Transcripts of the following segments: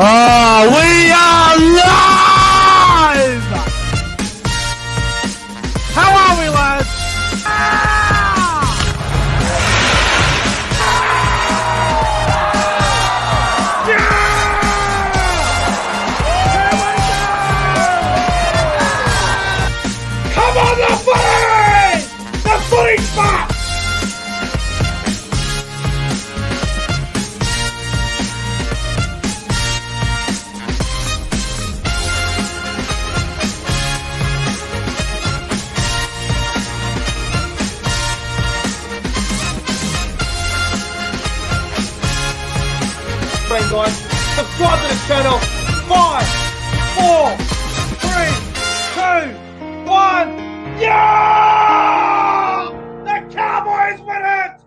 Oh, we are live! How are we, lads? Come on, the footy! The footy spot! Guys, subscribe to the channel. 5, 4, 3, 2, 1. Yeah! The Cowboys win it!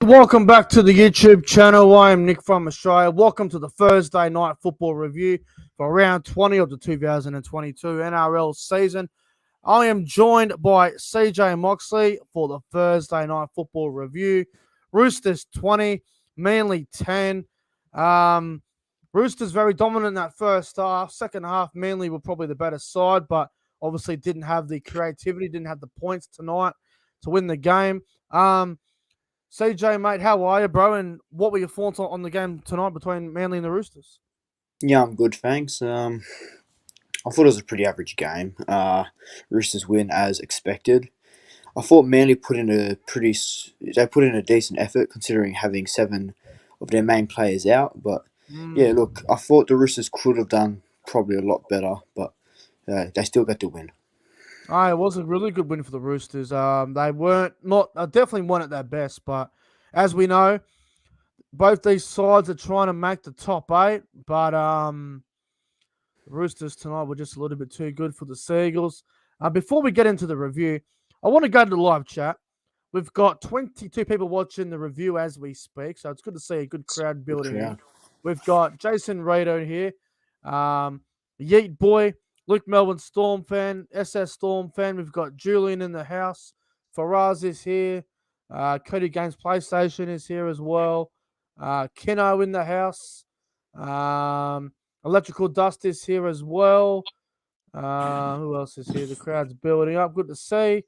Woo! Welcome back to the YouTube channel. I am Nick from Australia. Welcome to the Thursday night football review for round 20 of the 2022 NRL season. I am joined by CJ Moxley for the Thursday night football review. Roosters 20, Manly 10. Roosters very dominant in that first half. Second half, Manly were probably the better side, but obviously didn't have the creativity, didn't have the points tonight to win the game. CJ, mate, how are you, bro? And what were your thoughts on the game tonight between Manly and the Roosters? Yeah, I'm good, thanks. I thought it was a pretty average game. Roosters win as expected. I thought Manly put in a decent effort considering having 7 of their main players out. But yeah, look, I thought the Roosters could have done probably a lot better, but they still got the win. It was a really good win for the Roosters. They definitely weren't at their best, but as we know, both these sides are trying to make the top 8, but the Roosters tonight were just a little bit too good for the Seagulls. Before we get into the review, I want to go to the live chat. We've got 22 people watching the review as we speak, so it's good to see a good crowd building here. We've got Jason Rado here, Yeet Boy, Luke Melbourne Storm fan, SS Storm fan. We've got Julian in the house. Faraz is here. Cody Games PlayStation is here as well. Keno in the house. Electrical Dust is here as well. Who else is here? The crowd's building up. Good to see.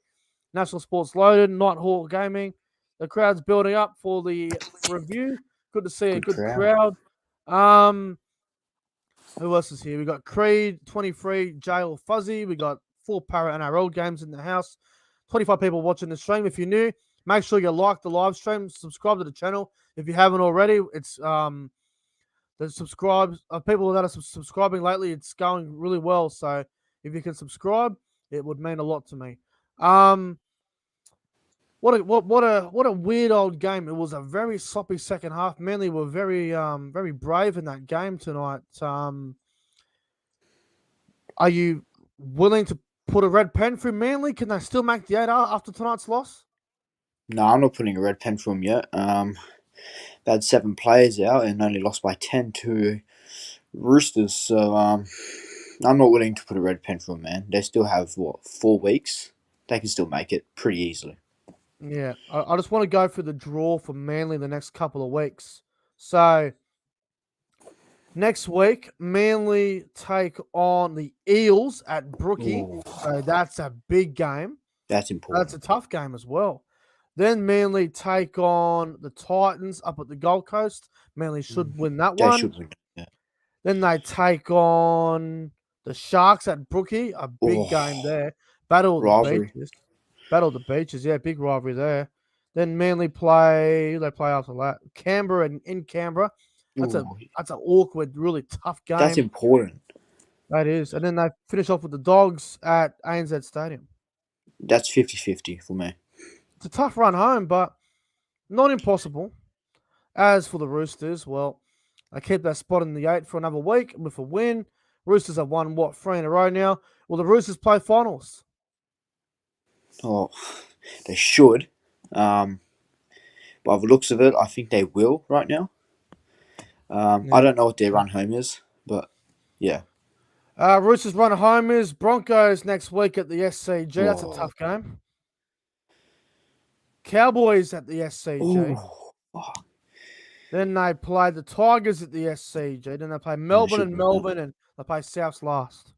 National Sports Loaded, Nighthawk Gaming. The crowd's building up for the review. Good to see a good crowd. Who else is here? We got Creed, 23, Jail Fuzzy. We got 4 Para NRL games in the house. 25 people watching the stream. If you're new, make sure you like the live stream. Subscribe to the channel if you haven't already. It's people that are subscribing lately. It's going really well. So if you can subscribe, it would mean a lot to me. What a weird old game. It was a very sloppy second half. Manly were very brave in that game tonight. Are you willing to put a red pen through Manly? Can they still make the 8 after tonight's loss? No, I'm not putting a red pen through them yet. They had 7 players out and only lost by 10 to Roosters. So I'm not willing to put a red pen through them, man. They still have 4 weeks. They can still make it pretty easily. Yeah, I just want to go for the draw for Manly the next couple of weeks. So next week, Manly take on the Eels at Brookie. Ooh. So that's a big game. That's important. That's a tough game as well. Then Manly take on the Titans up at the Gold Coast. Manly should win that one. They should win, yeah. Then they take on the Sharks at Brookie. A big game there. Battle of the Beaches. Battle of the Beaches, yeah, big rivalry there. Then Manly play after that. Canberra and in Canberra. That's an awkward, really tough game. That's important. That is. And then they finish off with the Dogs at ANZ Stadium. That's 50-50 for me. It's a tough run home, but not impossible. As for the Roosters, well, they keep that spot in the 8 for another week with a win. Roosters have won, 3 in a row now? Will the Roosters play finals? Oh, they should. By the looks of it, I think they will right now. I don't know what their run home is, but yeah. Roosters run home is Broncos next week at the SCG. That's a tough game. Cowboys at the SCG. Oh, Then they play the Tigers at the SCG. Then they play Yeah, Melbourne should and win that. Melbourne, and they play Souths last.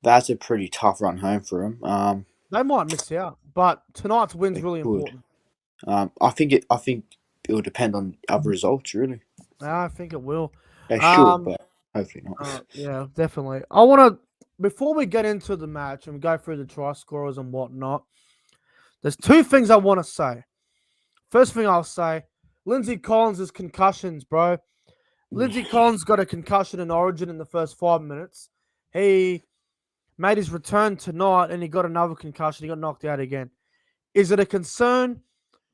That's a pretty tough run home for them. They might miss out, but tonight's win's They really could. important. I think it will depend on other results. Really, I think it will. they should, Um, but hopefully not. yeah, definitely. I want to before we get into the match and go through the try scorers and whatnot. There's two things I want to say. First thing I'll say, Lindsay Collins' concussions, bro. Lindsay Collins got a concussion in Origin in the first 5 minutes. He made his return tonight and he got another concussion. He got knocked out again. Is it a concern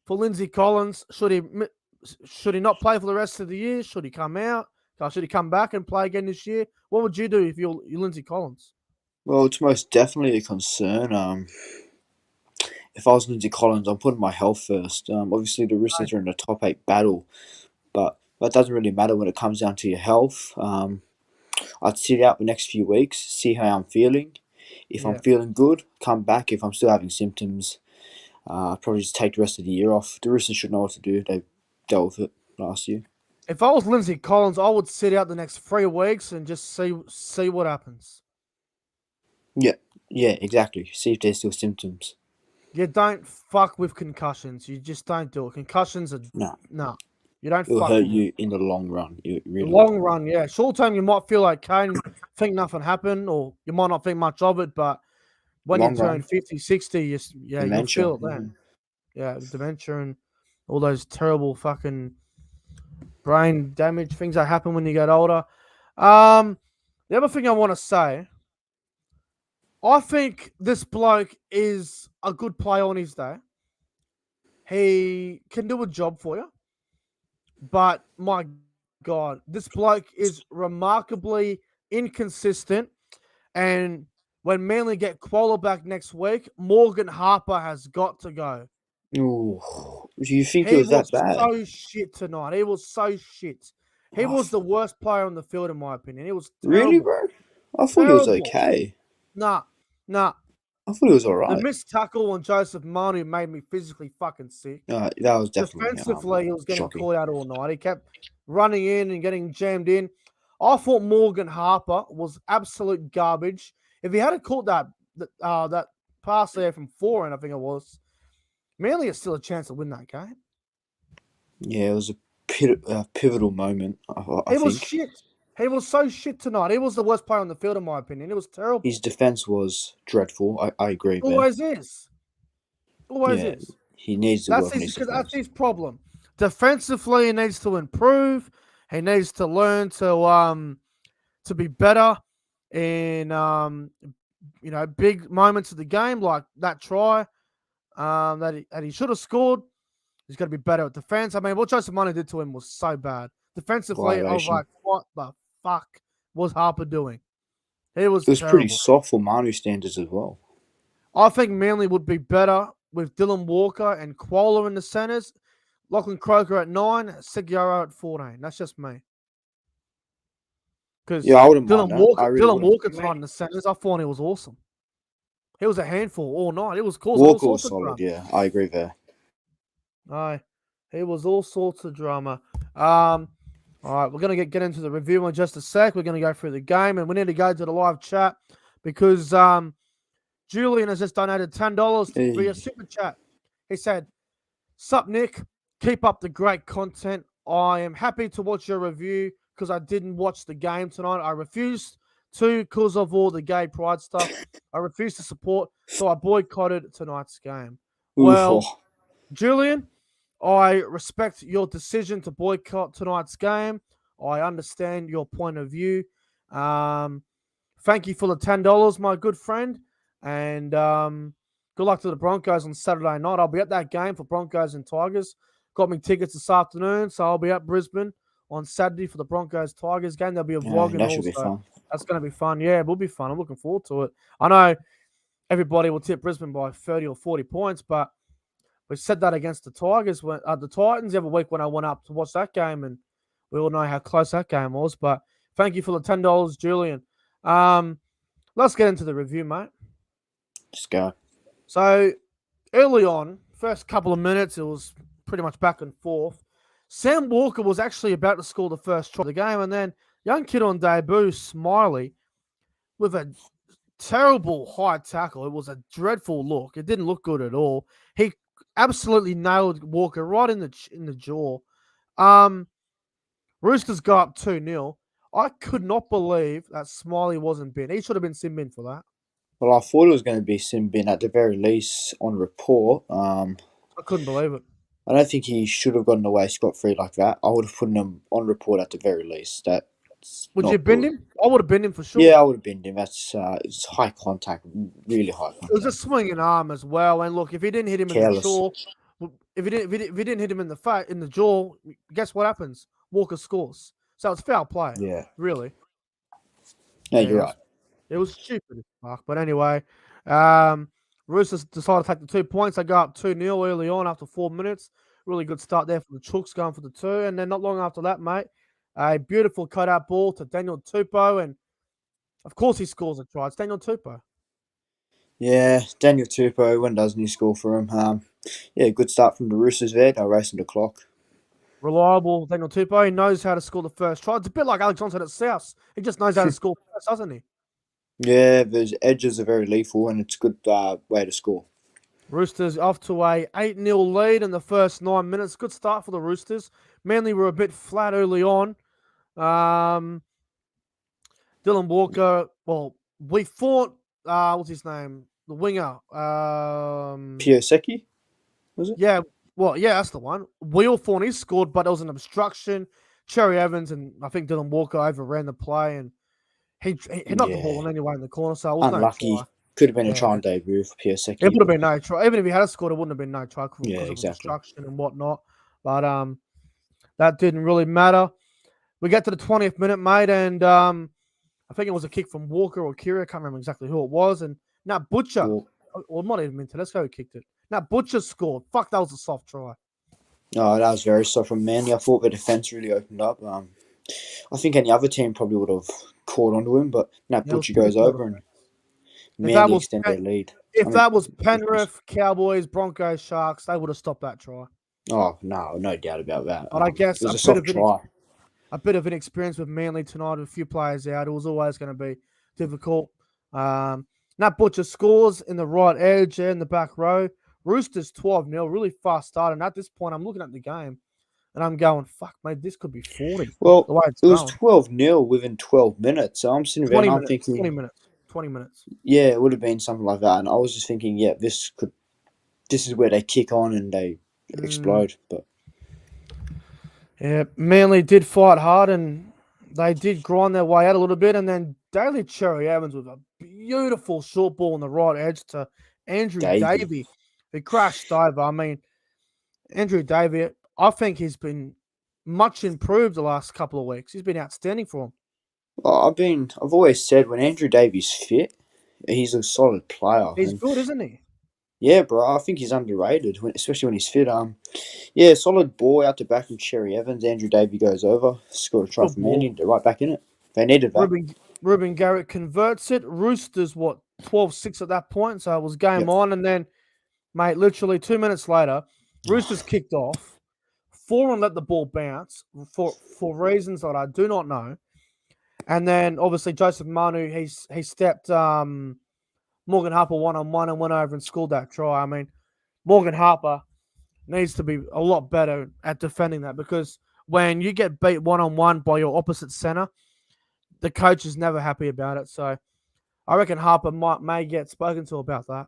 for Lindsay Collins? Should he not play for the rest of the year? Should he come out? Should he come back and play again this year? What would you do if you're Lindsay Collins? Well, it's most definitely a concern. If I was Lindsay Collins, I'm putting my health first. Obviously, the Roosters are in a top 8 battle, but that doesn't really matter when it comes down to your health. I'd sit out the next few weeks, see how I'm feeling. If I'm Yeah. feeling good, come back. If I'm still having symptoms, I'd probably just take the rest of the year off. The Roosters should know what to do. They dealt with it last year. If I was Lindsay Collins, I would sit out the next 3 weeks and just see what happens. Yeah, exactly. See if there's still symptoms. You don't fuck with concussions. You just don't do it. Concussions are No, no. You don't it will fuck hurt with them. you in the long run. It The really long will. run, yeah. Short term, you might feel okay and think nothing happened, or you might not think much of it. But when you Long turn run, 50, 60, you'll dementia. feel it then. Yeah, dementia and all those terrible fucking brain damage things that happen when you get older. The other thing I want to say, I think this bloke is a good player on his day. He can do a job for you, but my God, this bloke is remarkably inconsistent. And when Manly get Qualler back next week, Morgan Harper has got to go. Ooh, do you think it He was that was bad? so shit tonight. He was so shit. He Oh, was the worst player on the field, in my opinion. He was really, terrible. bro? I thought he was Terrible. okay. Nah, nah. I thought he was The alright. missed tackle on Joseph Manu made me physically fucking sick. That was definitely Defensively, he was getting shocking. caught out all night. He kept running in and getting jammed in. I thought Morgan Harper was absolute garbage. If he had caught that pass there from 4, and I think it was, Manly has still a chance to win that game. Yeah, it was a pivotal moment. I He was think shit. He was so shit tonight. He was the worst player on the field, in my opinion. It was terrible. his defense was dreadful. I agree there. Always is. Always Yeah, is. he needs to work on his That's defense. his problem. Defensively, he needs to improve. He needs to learn to be better in big moments of the game, like that try that he should have scored. He's got to be better at defense. I mean, what Joseph Manu did to him was so bad. Defensively, I was Violation. like, what the fuck was Harper doing? He was It was pretty terrible. soft for Manu standards as well. I think Manly would be better with Dylan Walker and Qualler in the centres. Lachlan Croker at 9, Seguiaro at 14. That's just me. Yeah, Because I wouldn't mind that. I really Dylan wouldn't. Walker tonight in the centres, I thought he was awesome. He was a handful all night. He was causing all Walker was sorts of solid. drama. Yeah, I agree there. Aye, he was all sorts of drama. All right, we're gonna get into the review in just a sec. We're gonna go through the game, and we need to go to the live chat because Julian has just donated $10 via super chat. He said, "Sup, Nick? Keep up the great content. I am happy to watch your review because I didn't watch the game tonight. I refused to because of all the gay pride stuff. I refused to support, so I boycotted tonight's game." Well, Julian, I respect your decision to boycott tonight's game. I understand your point of view. Thank you for the $10, my good friend. And good luck to the Broncos on Saturday night. I'll be at that game for Broncos and Tigers. Got me tickets this afternoon, so I'll be at Brisbane on Saturday for the Broncos Tigers game. There'll be a vlog and that should be also fun. that's going to be fun. Yeah, it will be fun. I'm looking forward to it. I know everybody will tip Brisbane by 30 or 40 points, but we said that against the Tigers, when the Titans, the other week when I went up to watch that game, and we all know how close that game was. But thank you for the $10, Julian. Let's get into the review, mate. Just go. So early on, first couple of minutes, it was pretty much back and forth. Sam Walker was actually about to score the first try of the game, and then young kid on debut, Smiley, with a terrible high tackle. It was a dreadful look. It didn't look good at all. He absolutely nailed Walker right in the jaw. Roosters go up 2-0. I could not believe that Smiley wasn't bin. He should have been sin bin for that. Well, I thought it was going to be sin bin at the very least on report. I couldn't believe it. I don't think he should have gotten away scot-free like that. I would have put him on report at the very least. That's Would you not have binned good. him? I would have binned him for sure. Yeah, I would have binned him. That's it's high contact, really high It was a contact. swinging arm as well. And look, if he didn't hit him in the Careless. jaw, if he didn't hit him in the jaw, guess what happens? Walker scores. So it's foul play. Yeah. Really. No, Yeah, you're right. It was stupid as fuck. But anyway, Roosters decided to take the 2 points. They go up 2-0 early on after 4 minutes. Really good start there for the Chooks going for the 2. And then not long after that, mate, a beautiful cutout ball to Daniel Tupou. And of course he scores a try. It's Daniel Tupou. Yeah, Daniel Tupou, when doesn't he score for him? Yeah, good start from the Roosters there. They're racing the clock. Reliable Daniel Tupou. He knows how to score the first try. It's a bit like Alex Johnson at South. He just knows how to score first, doesn't he? Yeah, those edges are very lethal, and it's a good way to score. Roosters off to a 8-0 lead in the first 9 minutes. Good start for the Roosters. Manly were a bit flat early on. Dylan Walker, well, we thought, what's his name? The winger. Piosecki, was it? Yeah, that's the one. We all thought he scored, but it was an obstruction. Cherry Evans and I think Dylan Walker overran the play, and he knocked the ball on anyway in the corner, so it was unlucky. no try. Could have been a try on debut for Piosecki. It would have been no try. Even if he had scored, it wouldn't have been no try because of obstruction and whatnot. But that didn't really matter. We get to the 20th minute, mate, and I think it was a kick from Walker or Kiri. I can't remember exactly who it was. And now Butcher, or not even Tedesco who kicked it. Now Butcher scored. Fuck, that was a soft try. Oh, that was very soft from Manly. I thought the defence really opened up. I think any other team probably would have caught onto him, but Nat Butcher goes over and Manly extend their lead. If that was Penrith, Cowboys, Broncos, Sharks, they would have stopped that try. Oh, no doubt about that. But I guess it was a soft try. A bit of an experience with Manly tonight with a few players out. It was always going to be difficult. Nat Butcher scores in the right edge there in the back row. Roosters 12-0, really fast start. And at this point, I'm looking at the game and I'm going, fuck, mate, this could be 40. Well, it was 12-0 within 12 minutes. So I'm sitting there and I'm thinking 20 minutes. Yeah, it would have been something like that. And I was just thinking, yeah, this is where they kick on and they explode. But yeah, Manly did fight hard and they did grind their way out a little bit. And then Daly Cherry Evans with a beautiful short ball on the right edge to Andrew Davey, who crashed over. I mean, Andrew Davey, I think he's been much improved the last couple of weeks. He's been outstanding for him. Well, I've always said when Andrew Davy's fit, he's a solid player. He's good, isn't he? Yeah, bro. I think he's underrated, especially when he's fit. Yeah, solid ball out the back from Cherry Evans. Andrew Davey goes over, scored a try for Manly, they're right back in it. They needed that. Ruben Garrett converts it. Roosters, 12-6 at that point, so it was game on. And then, mate, literally 2 minutes later, Roosters kicked off. Foran let the ball bounce for reasons that I do not know. And then, obviously, Joseph Manu, he stepped Morgan Harper one-on-one and went over and scored that try. I mean, Morgan Harper needs to be a lot better at defending that because when you get beat one-on-one by your opposite center, the coach is never happy about it. So I reckon Harper may get spoken to about that.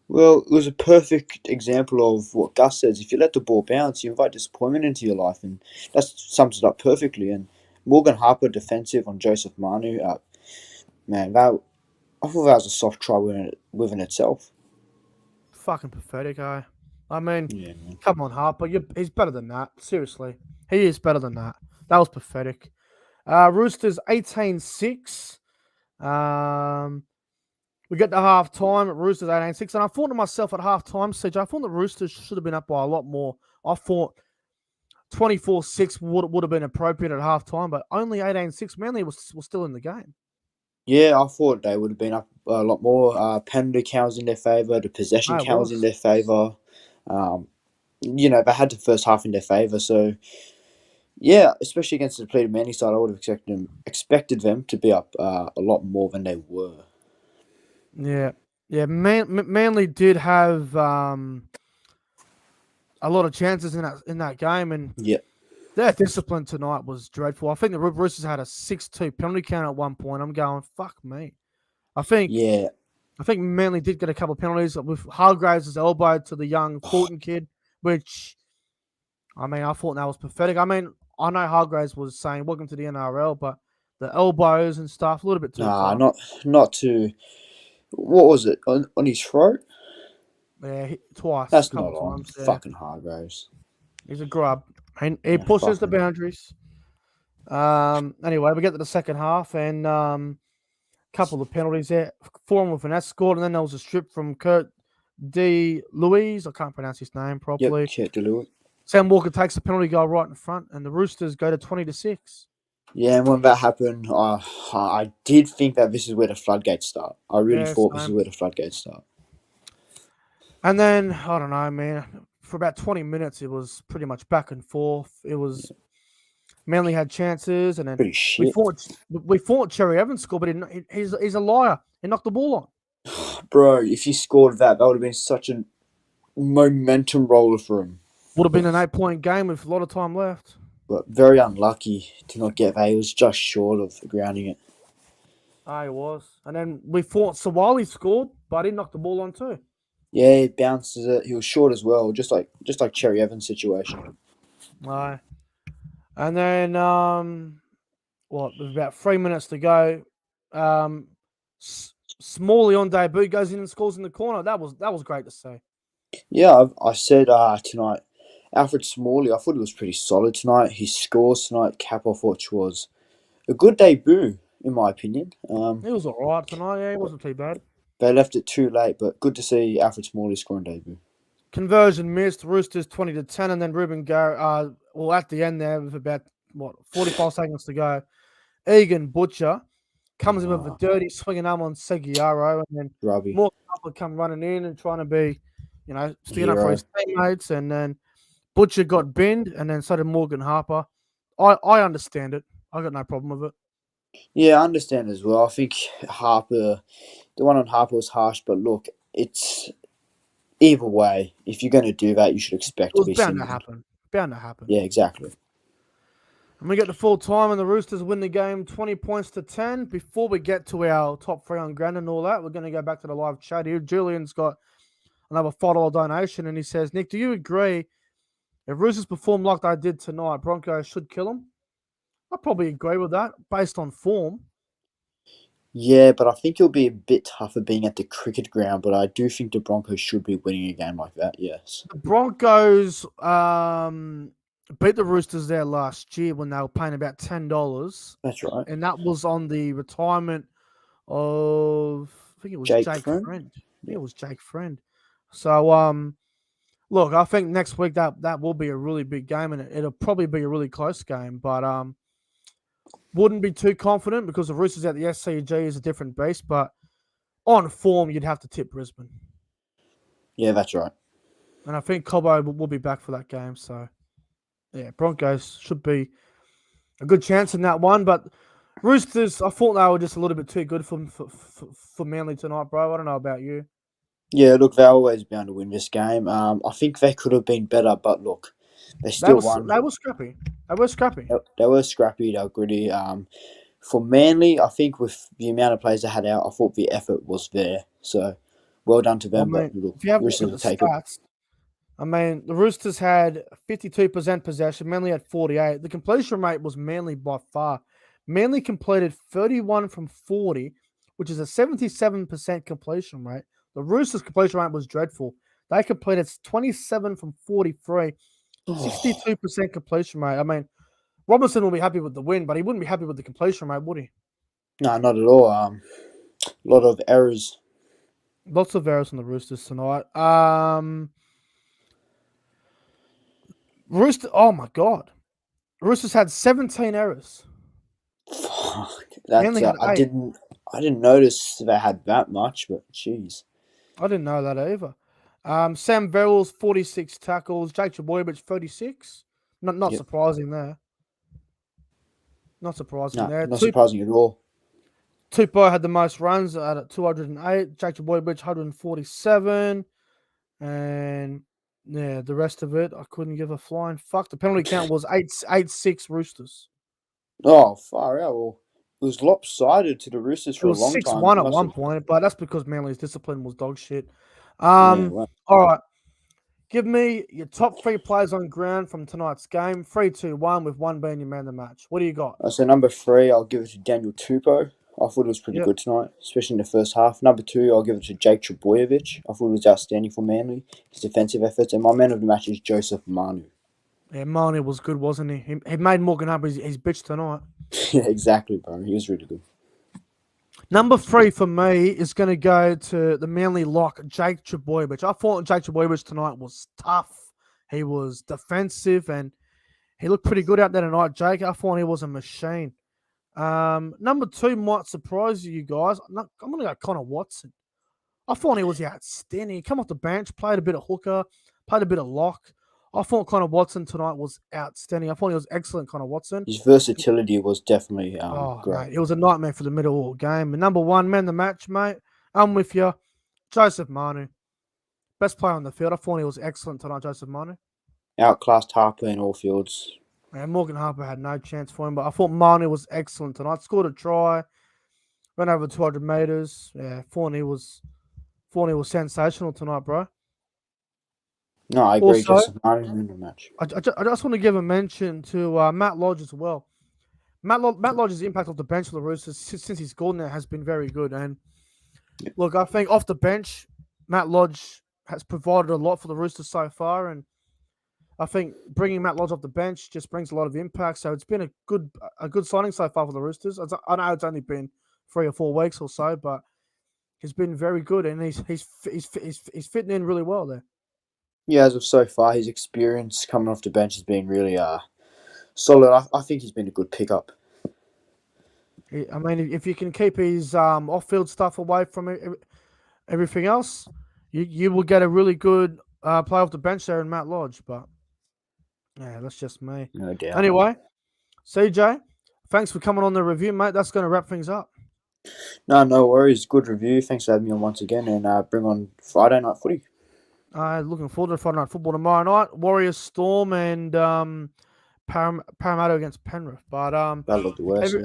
Well, it was a perfect example of what Gus says. If you let the ball bounce, you invite disappointment into your life, and that sums it up perfectly. And Morgan Harper defensive on Joseph Manu, man, I thought that was a soft try within itself. Fucking pathetic, eh? I mean, come on, Harper. He's better than that. Seriously. He is better than that. That was pathetic. Roosters 18-6. We get to half time at Roosters 18-6. And I thought to myself at half time, CJ, I thought the Roosters should have been up by a lot more. I thought 24-6 would have been appropriate at half time, but only 18-6. Manly was still in the game. Yeah, I thought they would have been up a lot more. Penalty count was in their favour. The possession count was in their favour. they had the first half in their favour. So yeah, especially against the depleted Manly side, I would have expected them to be up a lot more than they were. Yeah, yeah. Manly did have a lot of chances in that game, and Yeah, their discipline tonight was dreadful. I think the Roosters had a 6-2 penalty count at one point. I'm going, fuck me. I think yeah. I think Manly did get a couple of penalties with Hargraves' elbow to the young Fulton kid, which I mean I thought that was pathetic. I mean I know Hargraves was saying welcome to the NRL, but the elbows and stuff a little bit too Nah, far. not to. What was it on his throat? Yeah, twice, a That's couple not of on times. Yeah, fucking Hargraves. he's a grub. He Yeah, pushes the fucking. boundaries. Anyway, we get to the second half and couple of penalties there. Four with finesse scored, and then there was a strip from Kurt D. Louise. I can't pronounce his name Yep, properly. Kurt Delu. Sam Walker takes the penalty goal right in front, and the Roosters go to 20-6. Yeah, and when that happened, I did think that this is where the floodgates start. I really Yeah, thought this is same. where the floodgates start. And then I don't know, man. For about 20 minutes, it was pretty much back and forth. It was Manly had chances, and then Pretty shit. we thought Cherry Evans scored, but he's a liar. He knocked the ball on. Bro, if he scored that would have been such a momentum roller for him. Would have been an 8-point game with a lot of time left. But very unlucky to not get that. He was just short of grounding it. Ah, he was. And then we thought Sawali scored, but he knocked the ball on too. Yeah, he bounces it. He was short as well, just like Cherry Evans' situation. Aye. And then with about 3 minutes to go, um, Smalley on debut goes in and scores in the corner. That was great to see. Yeah, I said tonight, Alfred Smalley, I thought he was pretty solid tonight. His scores tonight cap off, which was a good debut, in my opinion. He was all right tonight. Yeah, he wasn't too bad. They left it too late, but good to see Alfred Smalley scoring debut. Conversion missed. Roosters 20-10, and then Ruben go. At the end there with about 45 seconds to go, Egan Butcher comes in with a dirty swinging arm on Seguiaro, and then Grubby. more people come running in and trying to be, sticking up for Hero. his teammates, and then Butcher got binned, and then so did Morgan Harper. I understand it. I got no problem with it. Yeah, I understand as well. I think Harper, the one on Harper was harsh, but look, it's either way. If you're going to do that, you should expect It to was be bound to singled. happen. Bound to happen. Yeah, exactly. And we get to full time, and the Roosters win the game 20 points to 10. Before we get to our top three on Grand and all that, we're going to go back to the live chat here. Julian's got another $5 donation, and he says, Nick, do you agree if Roosters perform like they did tonight, Broncos should kill them? I probably agree with that based on form. Yeah, but I think it'll be a bit tougher being at the cricket ground, but I do think the Broncos should be winning a game like that, yes. The Broncos beat the Roosters there last year when they were paying about $10. That's right. And that was on the retirement of, I think it was Jake Jake Friend? Friend. I think Yeah. it was Jake Friend. So, look, I think next week that will be a really big game, and it'll probably be a really close game. But wouldn't be too confident because the Roosters at the SCG is a different beast. But on form, you'd have to tip Brisbane, Yeah, that's right. and I think Cobbo will be back for that game. So, yeah, Broncos should be a good chance in that one. But Roosters, I thought they were just a little bit too good for Manly tonight, bro. I don't know about you. Yeah, look, they're always bound to win this game. I think they could have been better, but look, they still won. They were scrappy. They were scrappy. They were scrappy, they were gritty. For Manly, I think with the amount of players they had out, I thought the effort was there. So, well done to I them, but mean, look, if you have a look Roosters at will the take it. stats, I mean, the Roosters had 52% possession. Manly had 48. The completion rate was Manly by far. Manly completed 31 from 40, which is a 77% completion rate. The Roosters' completion rate was dreadful. They completed 27 from 43, 62% completion rate. I mean, Robinson will be happy with the win, but he wouldn't be happy with the completion rate, would he? No, not at all. A lot of errors. Lots of errors on the Roosters tonight. Oh my God. Roosters had 17 errors. Fuck, Manly had I 8. didn't notice they had that much, but jeez. I didn't know that either. Sam Verrills, 46 tackles. Jake Trbojevic, 36. Not Yep. surprising there. Not surprising No, there. not surprising at all. Tupou had the most runs at 208. Jake Trbojevic, 147. And yeah, the rest of it, I couldn't give a flying fuck. The penalty count was 8-6 Roosters. Oh, far out. Well, it was lopsided to the Roosters It for a was long time. 6-1 It at must one have. point, but that's because Manly's discipline was dog shit. Yeah. Well, All right. Give me your top 3 players on ground from tonight's game. 3, 2, 1, with one being your man of the match. What do you got? so number 3, I'll give it to Daniel Tupou. I thought it was pretty Yep. good tonight, especially in the first half. Number 2, I'll give it to Jake Trbojevic. I thought it was outstanding for Manly, his defensive efforts. And my man of the match is Joseph Manu. Yeah, Marnie was good, wasn't he? He made Morgan up his bitch tonight. Yeah, exactly, bro. He was really good. Number 3 for me is going to go to the Manly lock, Jake Trbojevic. I thought Jake Trbojevic tonight was tough. He was defensive and he looked pretty good out there tonight, Jake. I thought he was a machine. Number 2 might surprise you guys. I'm going to go Connor Watson. I thought he was outstanding. He came off the bench, played a bit of hooker, played a bit of lock. I thought Connor Watson tonight was outstanding. I thought he was excellent, Connor Watson. His versatility was definitely great. Mate, it was a nightmare for the middle of the game. And number 1, man of the match, mate. I'm with you. Joseph Manu. Best player on the field. I thought he was excellent tonight, Joseph Manu. Outclassed Harper in all fields. And Morgan Harper had no chance for him, but I thought Manu was excellent tonight. Scored a try, ran over 200 meters. Yeah, thought he was sensational tonight, bro. No, I agree. Also, Joseph Manu in the match. I just want to give a mention to Matt Lodge as well. Matt Lodge's impact off the bench for the Roosters since he's gone there has been very good. And look, I think off the bench, Matt Lodge has provided a lot for the Roosters so far. And I think bringing Matt Lodge off the bench just brings a lot of impact. So it's been a good signing so far for the Roosters. I know it's only been 3 or 4 weeks or so, but he's been very good and he's fitting in really well there. Yeah, as of so far, his experience coming off the bench has been really solid. I think he's been a good pickup. I mean, if you can keep his off-field stuff away from everything else, you will get a really good play off the bench there in Matt Lodge. But yeah, that's just me. No doubt. Anyway, CJ, thanks for coming on the review, mate. That's going to wrap things up. No worries. Good review. Thanks for having me on once again, and bring on Friday night footy. Looking forward to Friday night football tomorrow night. Warriors Storm and Parramatta against Penrith. But Battle of the West.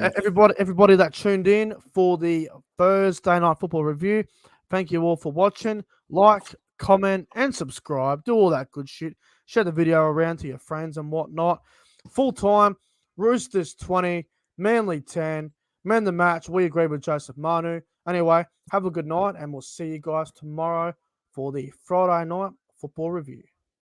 everybody that tuned in for the Thursday night football review, thank you all for watching. Like, comment, and subscribe. Do all that good shit. Share the video around to your friends and whatnot. Full time, Roosters 20, Manly 10. Man the match. We agree with Joseph Manu. Anyway, have a good night, and we'll see you guys tomorrow for the Friday night football review.